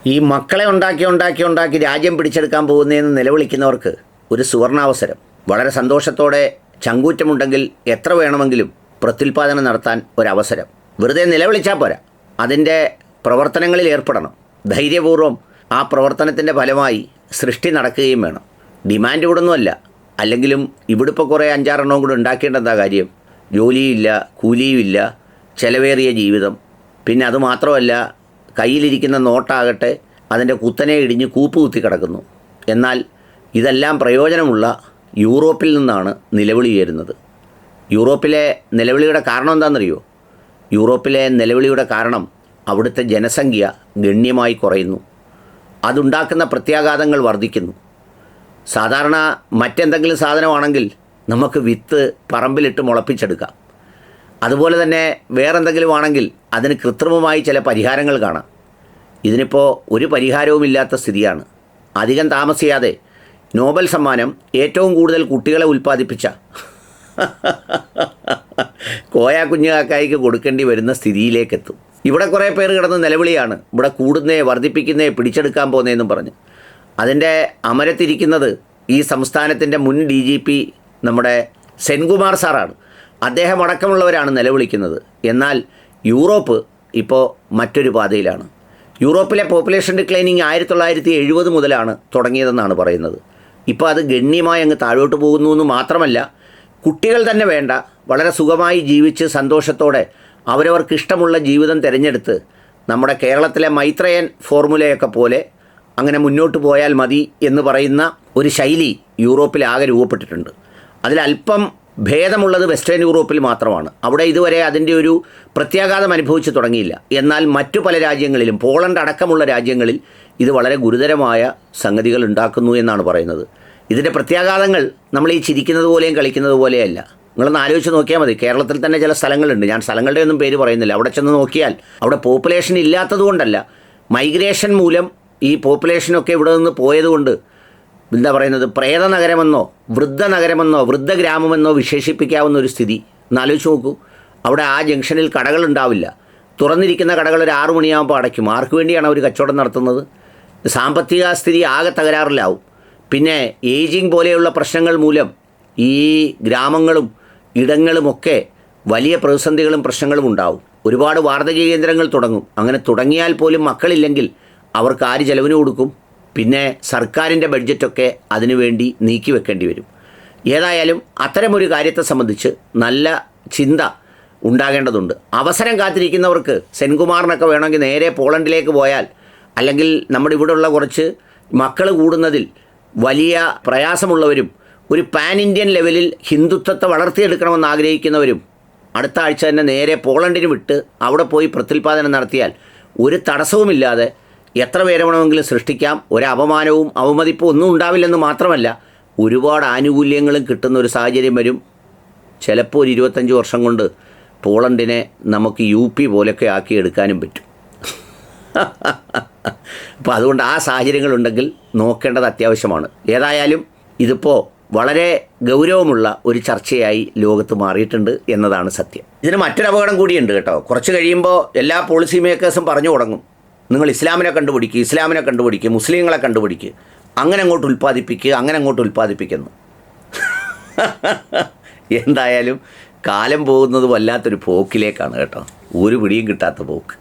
ഈ മക്കളെ ഉണ്ടാക്കി രാജ്യം പിടിച്ചെടുക്കാൻ പോകുന്നതെന്ന് നിലവിളിക്കുന്നവർക്ക് ഒരു സുവർണാവസരം. വളരെ സന്തോഷത്തോടെ ചങ്കൂറ്റമുണ്ടെങ്കിൽ എത്ര വേണമെങ്കിലും പ്രത്യുൽപാദനം നടത്താൻ ഒരവസരം. വെറുതെ നിലവിളിച്ചാൽ പോരാ, അതിൻ്റെ പ്രവർത്തനങ്ങളിൽ ഏർപ്പെടണം. ധൈര്യപൂർവ്വം ആ പ്രവർത്തനത്തിൻ്റെ ഫലമായി സൃഷ്ടി നടക്കുകയും വേണം. ഡിമാൻഡ് ഇവിടൊന്നുമല്ല. അല്ലെങ്കിലും ഇവിടെ ഇപ്പോൾ കുറേ 5-6 കൂടെ ഉണ്ടാക്കേണ്ടെന്താ കാര്യം? ജോലിയില്ല, കൂലിയുമില്ല, ചിലവേറിയ ജീവിതം. പിന്നെ അതുമാത്രമല്ല, കയ്യിലിരിക്കുന്ന നോട്ടാകട്ടെ അതിൻ്റെ കുത്തനെ ഇടിഞ്ഞ് കൂപ്പ് കുത്തി കിടക്കുന്നു. എന്നാൽ ഇതെല്ലാം പ്രയോജനമുള്ള യൂറോപ്പിൽ നിന്നാണ് നിലവിളി ഉയരുന്നത്. യൂറോപ്പിലെ നിലവിളിയുടെ കാരണം എന്താണെന്നറിയോ? യൂറോപ്പിലെ നിലവിളിയുടെ കാരണം അവിടുത്തെ ജനസംഖ്യ ഗണ്യമായി കുറയുന്നു. അതുണ്ടാക്കുന്ന പ്രത്യാഘാതങ്ങൾ വർദ്ധിക്കുന്നു. സാധാരണ മറ്റെന്തെങ്കിലും സാധനമാണെങ്കിൽ നമുക്ക് വിത്ത് പറമ്പിലിട്ട് മുളപ്പിച്ചെടുക്കാം. അതുപോലെ തന്നെ വേറെന്തെങ്കിലും ആണെങ്കിൽ അതിന് കൃത്രിമമായി ചില പരിഹാരങ്ങൾ കാണാം. ഇതിനിപ്പോൾ ഒരു പരിഹാരവുമില്ലാത്ത സ്ഥിതിയാണ്. അധികം താമസിയാതെ നോബൽ സമ്മാനം ഏറ്റവും കൂടുതൽ കുട്ടികളെ ഉൽപ്പാദിപ്പിച്ച കോയ കുഞ്ഞുകാക്കായിക്ക് കൊടുക്കേണ്ടി വരുന്ന സ്ഥിതിയിലേക്കെത്തും. ഇവിടെ കുറേ പേർ കിടന്ന് നിലവിളിയാണ്, ഇവിടെ കൂടുന്നേ, വർദ്ധിപ്പിക്കുന്നേ, പിടിച്ചെടുക്കാൻ പോകുന്നതെന്നും പറഞ്ഞ്. അതിൻ്റെ അമരത്തിരിക്കുന്നത് ഈ സംസ്ഥാനത്തിൻ്റെ മുൻ DGP നമ്മുടെ സെൻകുമാർ സാറാണ്. അദ്ദേഹം അടക്കമുള്ളവരാണ് നിലവിളിക്കുന്നത്. എന്നാൽ യൂറോപ്പ് ഇപ്പോൾ മറ്റൊരു പാതയിലാണ്. യൂറോപ്പിലെ പോപ്പുലേഷൻ ഡിക്ലൈനിങ് 1970 മുതലാണ് തുടങ്ങിയതെന്നാണ് പറയുന്നത്. ഇപ്പോൾ അത് ഗണ്യമായി അങ്ങ് താഴോട്ട് പോകുന്നു എന്ന് മാത്രമല്ല, കുട്ടികൾ തന്നെ വേണ്ട, വളരെ സുഖമായി ജീവിച്ച് സന്തോഷത്തോടെ അവരവർക്ക് ഇഷ്ടമുള്ള ജീവിതം തിരഞ്ഞെടുത്ത് നമ്മുടെ കേരളത്തിലെ മൈത്രേയൻ ഫോർമുലയൊക്കെ പോലെ അങ്ങനെ മുന്നോട്ട് പോയാൽ മതി എന്ന് പറയുന്ന ഒരു ശൈലി യൂറോപ്പിലാകെ രൂപപ്പെട്ടിട്ടുണ്ട്. അതിലല്പം ഭേദമുള്ളത് വെസ്റ്റേൺ യൂറോപ്പിൽ മാത്രമാണ്. അവിടെ ഇതുവരെ അതിൻ്റെ ഒരു പ്രത്യാഘാതം അനുഭവിച്ച് തുടങ്ങിയില്ല. എന്നാൽ മറ്റു പല രാജ്യങ്ങളിലും, പോളണ്ട് അടക്കമുള്ള രാജ്യങ്ങളിൽ ഇത് വളരെ ഗുരുതരമായ സംഗതികൾ ഉണ്ടാക്കുന്നു എന്നാണ് പറയുന്നത്. ഇതിൻ്റെ പ്രത്യാഘാതങ്ങൾ നമ്മൾ ഈ ചിരിക്കുന്നത് പോലെയും കളിക്കുന്നത് പോലെയല്ല. നിങ്ങളൊന്ന് ആലോചിച്ച് നോക്കിയാൽ മതി. കേരളത്തിൽ തന്നെ ചില സ്ഥലങ്ങളുണ്ട്, ഞാൻ സ്ഥലങ്ങളുടെ ഒന്നും പേര് പറയുന്നില്ല. അവിടെ ചെന്ന് നോക്കിയാൽ അവിടെ പോപ്പുലേഷൻ ഇല്ലാത്തതുകൊണ്ടല്ല, മൈഗ്രേഷൻ മൂലം ഈ പോപ്പുലേഷനൊക്കെ ഇവിടെ നിന്ന് പോയതുകൊണ്ട് എന്താ പറയുന്നത്, പ്രേതനഗരമെന്നോ വൃദ്ധനഗരമെന്നോ വൃദ്ധഗ്രാമമെന്നോ വിശേഷിപ്പിക്കാവുന്ന ഒരു സ്ഥിതി. എന്നാലോചിച്ച് നോക്കൂ. അവിടെ ആ ജംഗ്ഷനിൽ കടകളുണ്ടാവില്ല. തുറന്നിരിക്കുന്ന കടകൾ ഒരു 6 മണിയാകുമ്പോൾ അടയ്ക്കും. ആർക്ക് വേണ്ടിയാണ് അവർ കച്ചവടം നടത്തുന്നത്? സാമ്പത്തിക സ്ഥിതി ആകെ തകരാറിലാവും. പിന്നെ ഏജിങ് പോലെയുള്ള പ്രശ്നങ്ങൾ മൂലം ഈ ഗ്രാമങ്ങളും ഇടങ്ങളുമൊക്കെ വലിയ പ്രതിസന്ധികളും പ്രശ്നങ്ങളും ഉണ്ടാവും. ഒരുപാട് വാർദ്ധക്യ കേന്ദ്രങ്ങൾ തുടങ്ങും. അങ്ങനെ തുടങ്ങിയാൽ പോലും മക്കളില്ലെങ്കിൽ അവർക്ക് ആര് ചെലവിന് കൊടുക്കും? പിന്നെ സർക്കാരിൻ്റെ ബഡ്ജറ്റൊക്കെ അതിനുവേണ്ടി നീക്കി വെക്കേണ്ടി വരും. ഏതായാലും അത്തരമൊരു കാര്യത്തെ സംബന്ധിച്ച് നല്ല ചിന്ത ഉണ്ടാകേണ്ടതുണ്ട്. അവസരം കാത്തിരിക്കുന്നവർക്ക് സെൻകുമാറിനൊക്കെ വേണമെങ്കിൽ നേരെ പോളണ്ടിലേക്ക് പോയാൽ, അല്ലെങ്കിൽ നമ്മുടെ ഇവിടെയുള്ള കുറച്ച് മക്കൾ കൂടുന്നതിൽ വലിയ പ്രയാസമുള്ളവരും ഒരു പാൻ ഇന്ത്യൻ ലെവലിൽ ഹിന്ദുത്വത്തെ വളർത്തിയെടുക്കണമെന്ന് ആഗ്രഹിക്കുന്നവരും അടുത്ത ആഴ്ച തന്നെ നേരെ പോളണ്ടിന് വിട്ട് അവിടെ പോയി പ്രത്യുൽപാദനം നടത്തിയാൽ ഒരു തടസ്സവുമില്ലാതെ എത്ര പേരെ വേണമെങ്കിലും സൃഷ്ടിക്കാം. ഒരു അപമാനവും അവമതിപ്പും ഒന്നും ഉണ്ടാവില്ലെന്ന് മാത്രമല്ല, ഒരുപാട് ആനുകൂല്യങ്ങളും കിട്ടുന്ന ഒരു സാഹചര്യം വരും. ചിലപ്പോൾ ഒരു 25 വർഷം കൊണ്ട് പോളണ്ടിനെ നമുക്ക് UP പോലെയൊക്കെ ആക്കിയെടുക്കാനും പറ്റും. അപ്പോൾ അതുകൊണ്ട് ആ സാഹചര്യങ്ങളുണ്ടെങ്കിൽ നോക്കേണ്ടത് അത്യാവശ്യമാണ്. ഏതായാലും ഇതിപ്പോൾ വളരെ ഗൗരവമുള്ള ഒരു ചർച്ചയായി ലോകത്ത് മാറിയിട്ടുണ്ട് എന്നതാണ് സത്യം. ഇതിന് മറ്റൊരു അപകടം കൂടിയുണ്ട് കേട്ടോ. കുറച്ച് കഴിയുമ്പോൾ എല്ലാ പോളിസി മേക്കേഴ്സും പറഞ്ഞു തുടങ്ങും, നിങ്ങൾ ഇസ്ലാമിനെ കണ്ടുപിടിക്കുക, മുസ്ലിങ്ങളെ കണ്ടുപിടിക്കുക, അങ്ങനെ അങ്ങോട്ട് ഉൽപ്പാദിപ്പിക്കുന്നു. എന്തായാലും കാലം പോകുന്നത് വല്ലാത്തൊരു പോക്കിലേക്കാണ് കേട്ടോ. ഒരു പിടിയും കിട്ടാത്ത പോക്ക്.